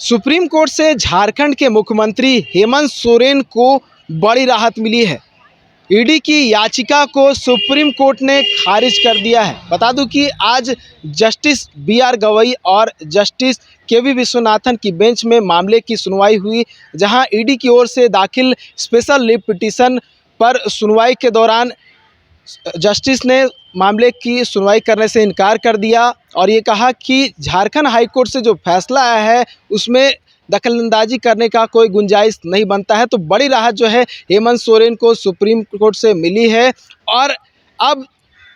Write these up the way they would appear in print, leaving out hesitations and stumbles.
Supreme court से झारखंड के मुख्यमंत्री हेमंत सोरेन को बड़ी राहत मिली है। ईडी की याचिका को सुप्रीम कोर्ट ने खारिज कर दिया है। बता दूं कि आज जस्टिस बी.आर. गवई और जस्टिस के.वी. विश्वनाथन की बेंच में मामले की सुनवाई हुई, जहां ईडी की ओर से दाखिल स्पेशल लीव पिटीशन पर सुनवाई के दौरान जस्टिस ने मामले की सुनवाई करने से इनकार कर दिया और ये कहा कि झारखंड हाई कोर्ट से जो फैसला आया है उसमें दखलंदाजी करने का कोई गुंजाइश नहीं बनता है। तो बड़ी राहत जो है हेमंत सोरेन को सुप्रीम कोर्ट से मिली है। और अब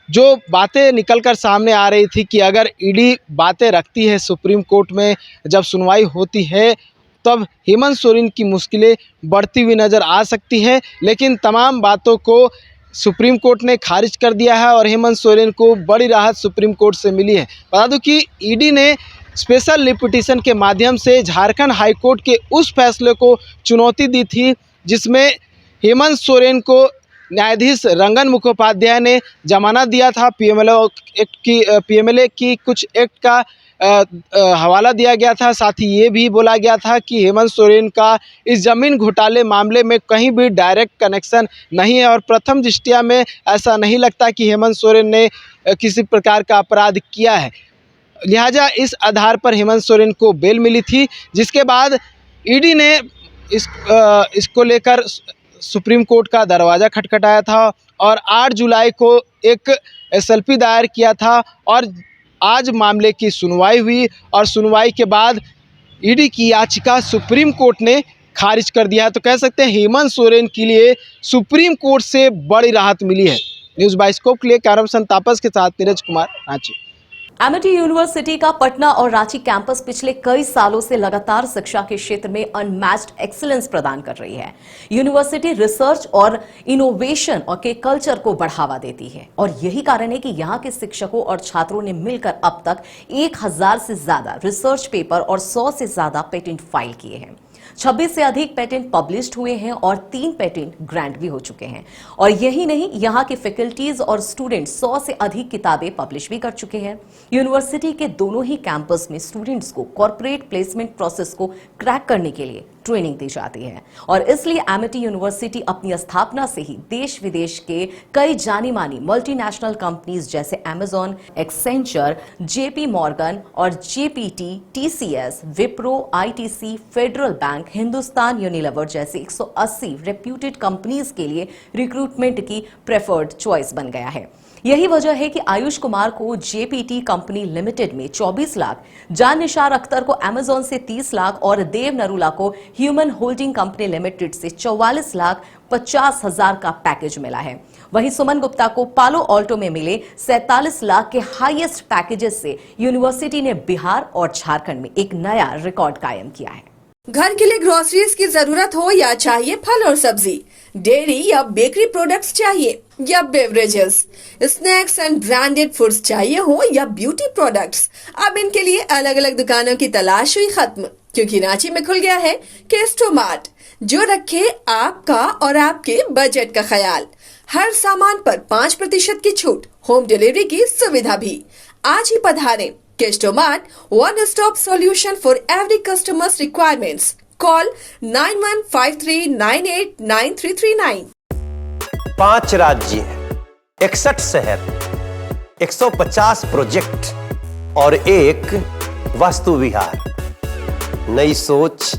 जो बातें निकल कर सामने आ रही थी कि अगर ईडी बातें रखती है सुप्रीम कोर्ट में जब सुनवाई होती है तब हेमंत सोरेन की मुश्किलें बढ़ती हुई नज़र आ सकती है, लेकिन तमाम बातों को सुप्रीम कोर्ट ने खारिज कर दिया है और हेमंत सोरेन को बड़ी राहत सुप्रीम कोर्ट से मिली है। बता दूं कि ईडी ने स्पेशल लीव पिटीशन के माध्यम से झारखंड हाई कोर्ट के उस फैसले को चुनौती दी थी जिसमें हेमंत सोरेन को न्यायाधीश रंगन मुखोपाध्याय ने जमानत दिया था। पीएमएलए की कुछ एक्ट का हवाला दिया गया था। साथ ही ये भी बोला गया था कि हेमंत सोरेन का इस ज़मीन घोटाले मामले में कहीं भी डायरेक्ट कनेक्शन नहीं है और प्रथम दृष्टया में ऐसा नहीं लगता कि हेमंत सोरेन ने किसी प्रकार का अपराध किया है। लिहाजा इस आधार पर हेमंत सोरेन को बेल मिली थी, जिसके बाद ईडी ने इसको लेकर सुप्रीम कोर्ट का दरवाज़ा खटखटाया था और 8 जुलाई को एक एसएलपी दायर किया था और आज मामले की सुनवाई हुई और सुनवाई के बाद ईडी की याचिका सुप्रीम कोर्ट ने खारिज कर दिया है। तो कह सकते हैं हेमंत सोरेन के लिए सुप्रीम कोर्ट से बड़ी राहत मिली है। न्यूज़ बाइस्कोप के लिए कैमरा पर्सन तापस के साथ नीरज कुमार, रांची। एमिटी यूनिवर्सिटी का पटना और रांची कैंपस पिछले कई सालों से लगातार शिक्षा के क्षेत्र में अनमैच्ड एक्सीलेंस प्रदान कर रही है। यूनिवर्सिटी रिसर्च और इनोवेशन और के कल्चर को बढ़ावा देती है और यही कारण है कि यहाँ के शिक्षकों और छात्रों ने मिलकर अब तक 1000 से ज्यादा रिसर्च पेपर और 100 से ज्यादा पेटेंट फाइल किए हैं। 26 से अधिक पेटेंट पब्लिश्ड हुए हैं और 3 पेटेंट ग्रांट भी हो चुके हैं। और यही नहीं, यहाँ के फैकल्टीज और स्टूडेंट 100 से अधिक किताबें पब्लिश भी कर चुके हैं। यूनिवर्सिटी के दोनों ही कैंपस में स्टूडेंट्स को कॉर्पोरेट प्लेसमेंट प्रोसेस को क्रैक करने के लिए ट्रेनिंग दी जाती है और इसलिए एमिटी यूनिवर्सिटी अपनी स्थापना से ही देश विदेश के कई जानी मानी मल्टीनेशनल कंपनीज जैसे अमेजॉन, एक्सेंचर, जेपी मॉर्गन और GPT, TCS, Wipro, ITC, federal bank, Hindustan Unilever जैसे 180 रेप्यूटेड कंपनीज के लिए रिक्रूटमेंट की प्रेफर्ड चॉइस बन गया है। यही वजह है कि आयुष कुमार को जेपीटी कंपनी लिमिटेड में 24 लाख, जान निसार अख्तर को अमेजॉन से 30 लाख और देव नरूला को ह्यूमन होल्डिंग कंपनी लिमिटेड से 44 लाख 50 हजार का पैकेज मिला है। वहीं सुमन गुप्ता को पालो ऑल्टो में मिले 47 लाख के हाईएस्ट पैकेजेस से यूनिवर्सिटी ने बिहार और झारखंड में एक नया रिकॉर्ड कायम किया है। घर के लिए ग्रोसरीज की जरूरत हो या चाहिए फल और सब्जी, डेयरी या बेकरी प्रोडक्ट्स चाहिए या beverages, snacks and branded foods चाहिए हो या ब्यूटी प्रोडक्ट्स, अब इनके लिए अलग अलग दुकानों की तलाश हुई खत्म, क्योंकि रांची में खुल गया है केस्टोमार्ट, जो रखे आपका और आपके बजट का ख्याल। हर सामान पर 5% की छूट, होम डिलीवरी की सुविधा भी। आज ही पधारें। केस्टोमार्ट, one stop solution for every customer's requirements. Call 9153989339. 5 राज्य, 61 शहर, 150 प्रोजेक्ट और एक वास्तु विहार। नई सोच,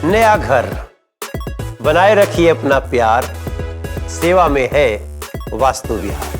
नया घर। बनाए रखिए अपना प्यार, सेवा में है वास्तु विहार।